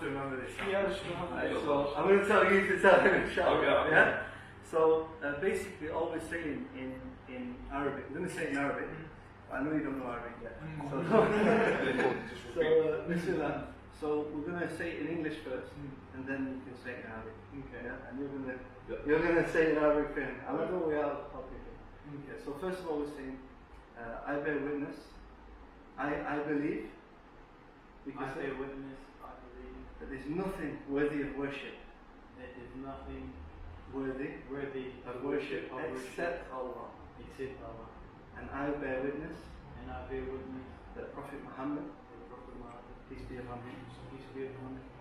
remember this. So I'm going to tell you to tell him, inshallah. Okay. Yeah? So basically, all we're saying in Arabic, I'm going to say it in Arabic. I know you don't know Arabic yet. Bismillah. So we're going to say it in English first, and then you can say it in Arabic. Okay. Yeah? And you're going to say it in Arabic for him. I don't know where I'll pick it. Okay. So first of all, we're saying, I bear witness. I believe. I bear witness. I believe that there's nothing worthy of worship. There is nothing worthy of worship except Allah. Except Allah. And I bear witness. And I bear witness that Prophet Muhammad, peace be upon him,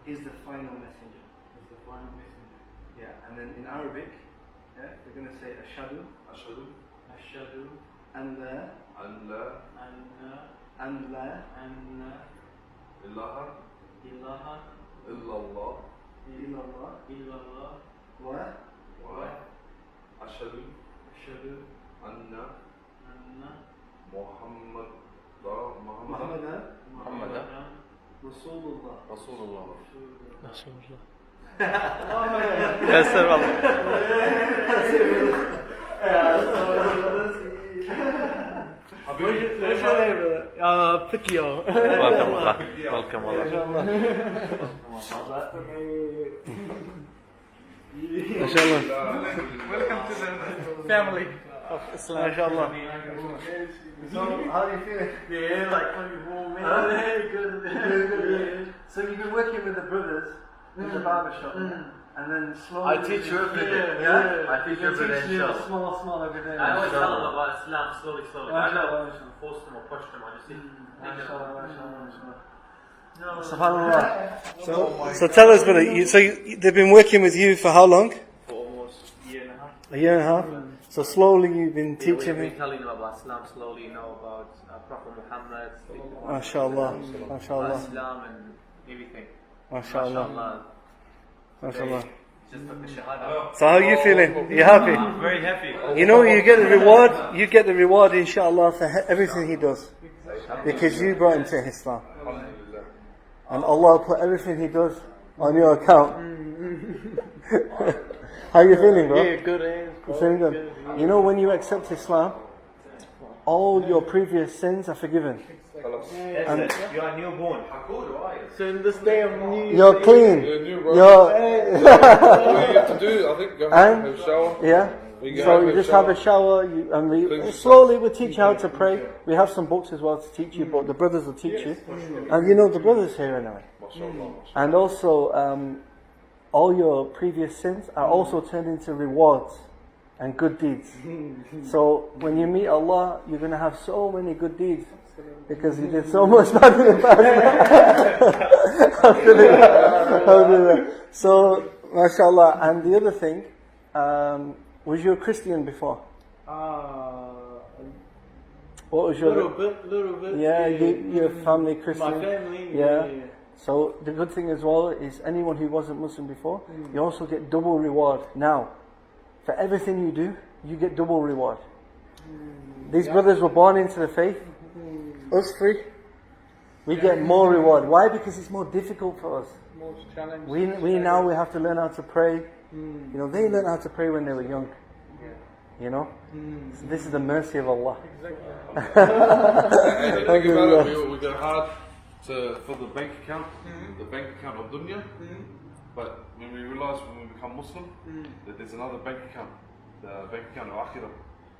is the final messenger. Is the final messenger. Yeah. And then in Arabic, yeah, we're going to say Ashhadu. Ashhadu. And la. Ilaha. Illallah. Wa. Ashhadu. Anna. Muhammadan. Rasulullah. Yes, sir. What's your name, brother? Welcome, Pikio. Allah. Welcome, Allah. MashaAllah. Welcome to the Family of Islam. MashaAllah. So, how do you feel? Yeah, like warm. Good. So you've been working with the brothers in the barber shop, and then slowly. I teach you every day. Yeah? I teach you every day, inshallah. Small every day. I always tell them about Islam slowly. I MashaAllah. don't force them or push them. I just think. SubhanAllah. So tell us, brother. They've been working with you for how long? For almost a year and a half. A year and a half. So slowly you've been teaching me. We've been telling them about Islam slowly, about Prophet Muhammad, MashaAllah. about MashaAllah. Islam and everything. MashaAllah. MashaAllah. Just took the Shahada. So how are you feeling? You happy? I'm very happy. You know you get the reward. You get the reward, inshallah, for everything he does, because you brought him to Islam, and Allah put everything he does on your account. How are you feeling, bro? Yeah, good. You feeling good? You know, when you accept Islam, all your previous sins are forgiven. And you are newborn. So in this day of new, You're clean. All you have to do, I think, go have a shower. Yeah. So you just have a shower, and we slowly will teach you how to pray. We have some books as well to teach you, but the brothers will teach you. And you know the brothers here anyway. And also, all your previous sins are also turned into rewards and good deeds. So when you meet Allah, you're going to have so many good deeds, because you did so much bad in the past. Alhamdulillah. So, mashallah. And the other thing, was you a Christian before? What was your little bit. Yeah, your family Christian. My family. Yeah. So the good thing as well is anyone who wasn't Muslim before, you also get double reward now. For everything you do, you get double reward. These brothers were born into the faith. Us three, we get more reward. Why? Because it's more difficult for us. More challenging. We have to learn how to pray. You know, they learned how to pray when they were young. You know? So this is the mercy of Allah. And think about it, we go hard for the bank account of dunya, but when we realize when we become Muslim that there's another bank account, the bank account of akhirah,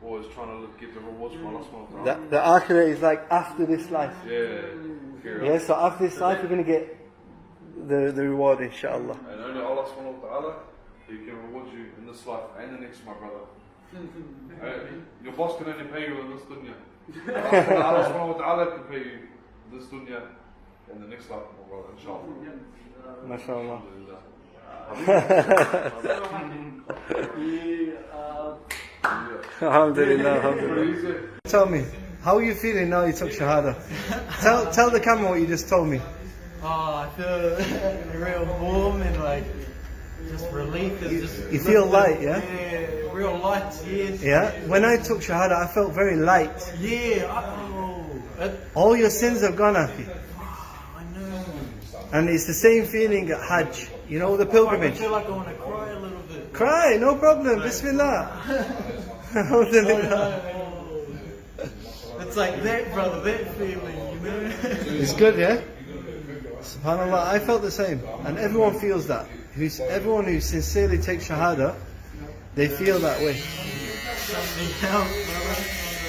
always trying to get the rewards from Allah subhanahu wa ta'ala. The akhirah is like after this life. Yeah. So after this life we're going to get the reward, inshallah. And only Allah subhanahu wa ta'ala, He can reward you in this life and the next, my brother. Your boss can only pay you in this dunya. Allah subhanahu wa ta'ala can pay you in this dunya and the next life, my brother, inshallah. MashaAllah. Alhamdulillah. Tell me, how are you feeling now you took Shahada? Tell the camera what you just told me. I feel real warm and like just relief. You feel light, yeah? Yeah, real light, yes. Yeah? When I took Shahada, I felt very light. Yeah, All your sins have gone, Afi. I know. And it's the same feeling at Hajj. You know, the I pilgrimage. feel like I want to cry a little bit. Cry, no problem. Bismillah. Alhamdulillah. It's like that, brother, that feeling, you know? It's good, yeah? SubhanAllah, I felt the same. And everyone feels that. Everyone who sincerely takes Shahada, they feel that way. Something else, brother.